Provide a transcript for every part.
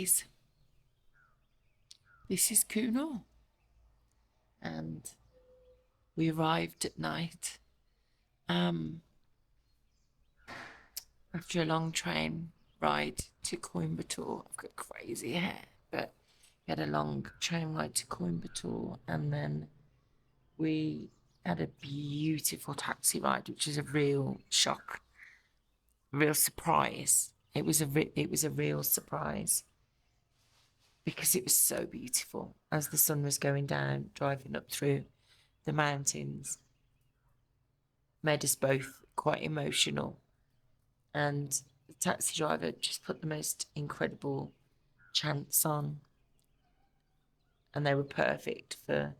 is Coonoor, and we arrived at night after a long train ride to Coimbatore. I've got crazy hair, but we had a long train ride to Coimbatore, and then we had a beautiful taxi ride, which was a real shock, real surprise. It was a real surprise because it was so beautiful as the sun was going down, driving up through the mountains. Made us both quite emotional, and the taxi driver just put the most incredible chants on, and they were perfect for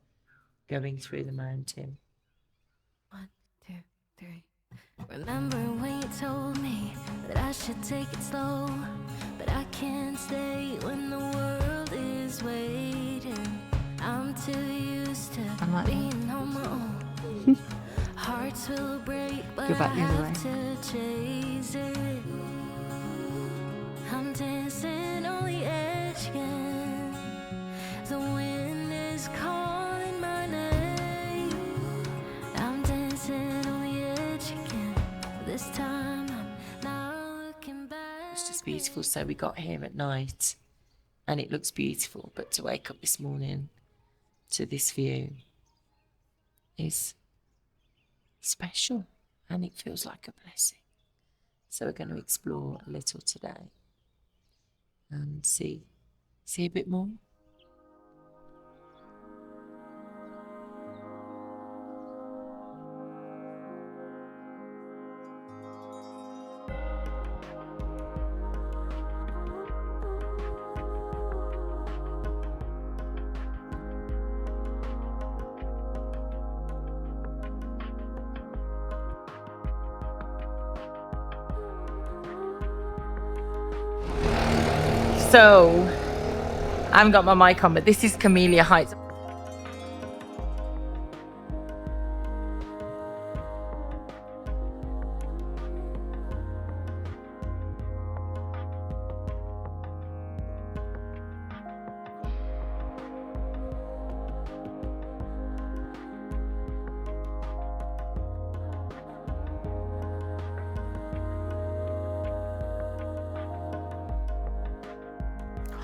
going through the mountain. 1, 2, 3. Remember when you told me that I should take it slow, but I can't stay when the world is waiting. I'm too used to being on my own. Hearts will break, but I have to chase it. I'm dancing on the edge again. The wind is calling my name. I'm dancing on the edge again. This time I'm not looking back. It's just beautiful. So we got here at night and it looks beautiful, but to wake up this morning to this view is special, and it feels like a blessing. So we're going to explore a little today and see a bit more. So, I haven't got my mic on, but this is Camellia Heights.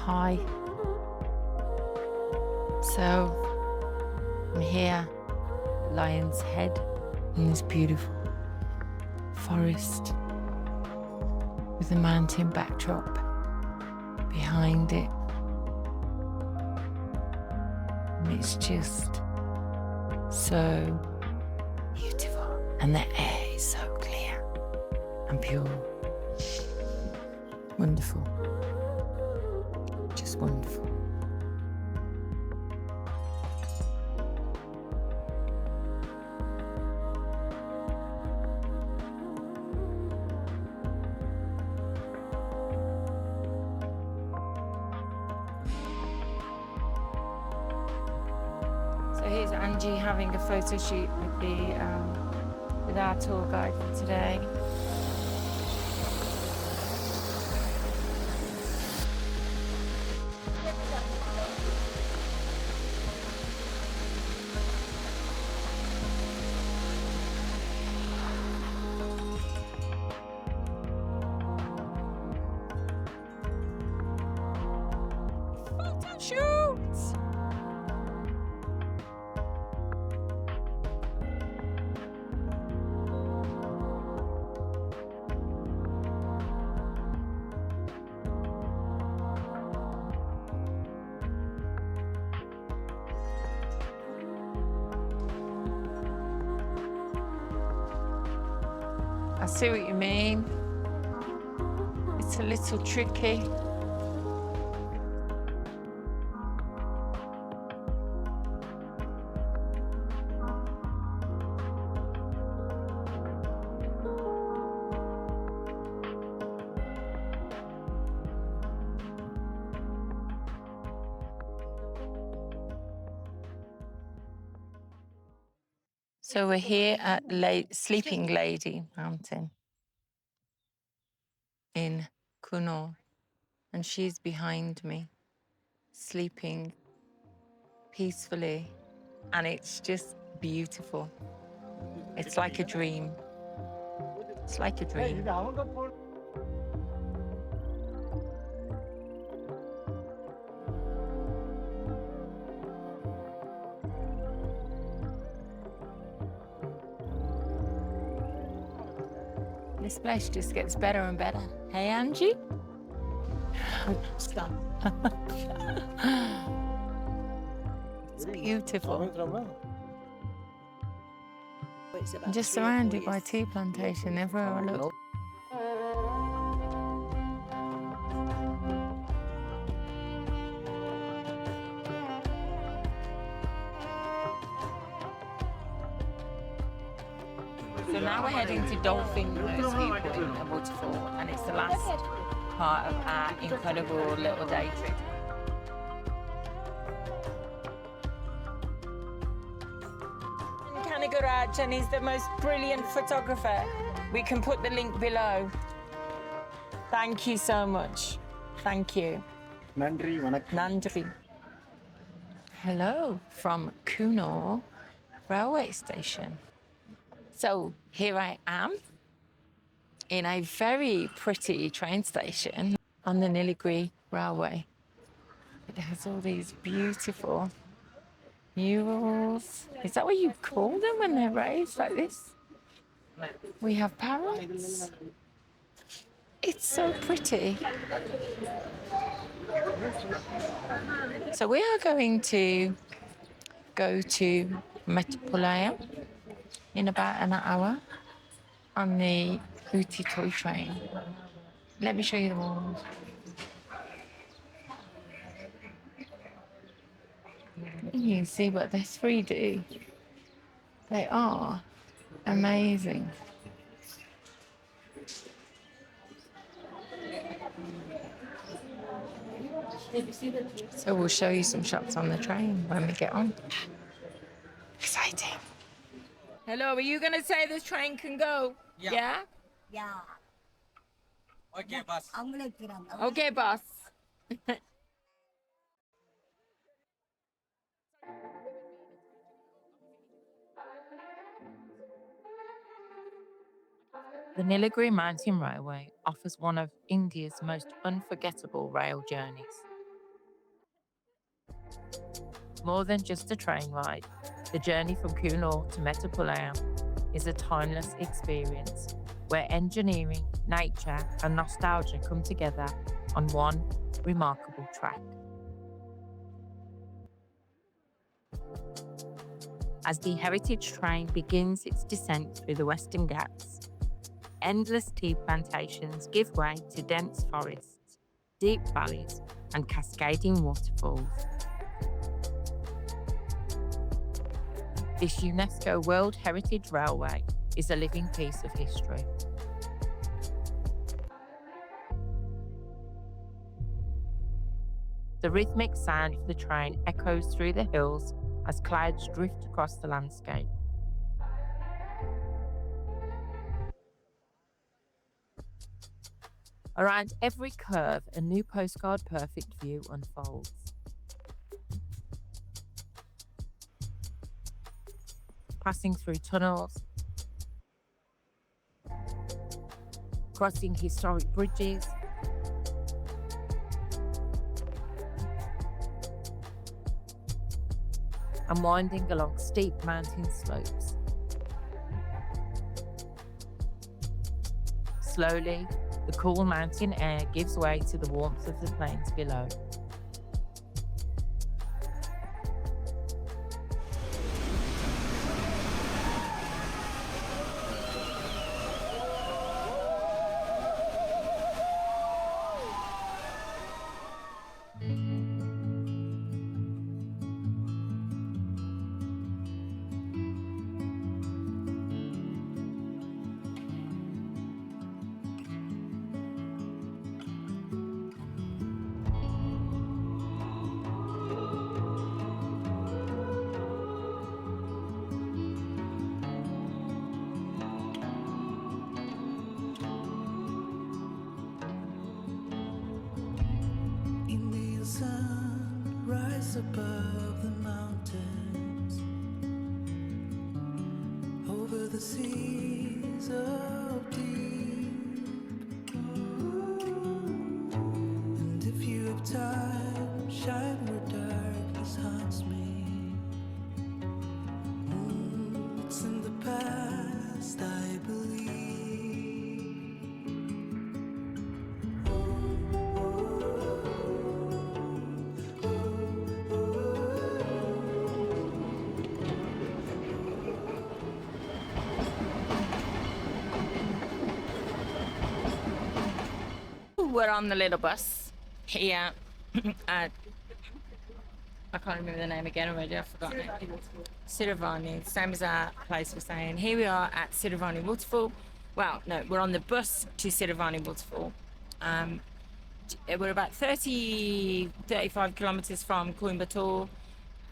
Hi. So, I'm here, Lion's Head, in this beautiful forest with a mountain backdrop behind it. And it's just so beautiful. And the air is so clear and pure. Wonderful. Just wonderful. So here's Angie having a photo shoot with our tour guide for today. Shoots! I see what you mean. It's a little tricky. So we're here at Sleeping Lady Mountain in Coonoor, And she's behind me, sleeping peacefully. And it's just beautiful. It's like a dream. It's like a dream. This place just gets better and better. Hey, Angie? Stop. It's beautiful. I'm just surrounded by tea plantation everywhere I look. So now we're heading to Dolphin viewpoint and waterfall, and it's the last part of our incredible little day trip. Kanaguraj, and he's the most brilliant photographer. We can put the link below. Thank you so much. Thank you. Nandri, vanakkam. Nandri. Hello from Coonoor railway station. So here I am in a very pretty train station on the Nilgiri Railway. It has all these beautiful murals. Is that what you call them when they're raised like this? We have parrots. It's so pretty. So we are going to go to Mettupalayam in about an hour on the Uti toy train. Let me show you the walls. You can see what this 3D. They are amazing. So we'll show you some shots on the train when we get on. Exciting. Hello, are you going to say this train can go? Yeah? Yeah. Okay, boss. Okay, boss. The Nilgiri Mountain Railway offers one of India's most unforgettable rail journeys. More than just a train ride, the journey from Coonoor to Mettupalayam is a timeless experience where engineering, nature, and nostalgia come together on one remarkable track. As the heritage train begins its descent through the Western Ghats, endless tea plantations give way to dense forests, deep valleys, and cascading waterfalls. This UNESCO World Heritage Railway is a living piece of history. The rhythmic sound of the train echoes through the hills as clouds drift across the landscape. Around every curve, a new postcard-perfect view unfolds. Passing through tunnels, crossing historic bridges, and winding along steep mountain slopes. Slowly, the cool mountain air gives way to the warmth of the plains below. rise above the mountains, over the seas of deep. And if you have time, shine where darkness haunts me. It's in the past, I believe. We're on the little bus here at, I can't remember the name again already, I've forgotten it. Siravani, same as our place was saying. Here we are at Siravani Waterfall. Well, no, we're on the bus to Siravani Waterfall. We're about 35 kilometres from Coimbatore.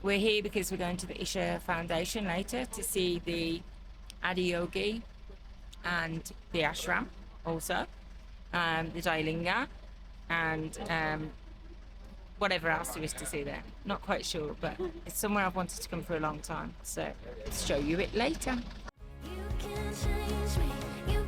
We're here because we're going to the Isha Foundation later to see the Adiyogi and the ashram also. The Jailinga and whatever else there is to see there. Not quite sure, but it's somewhere I've wanted to come for a long time. So I'll show you it later. You can't change me, you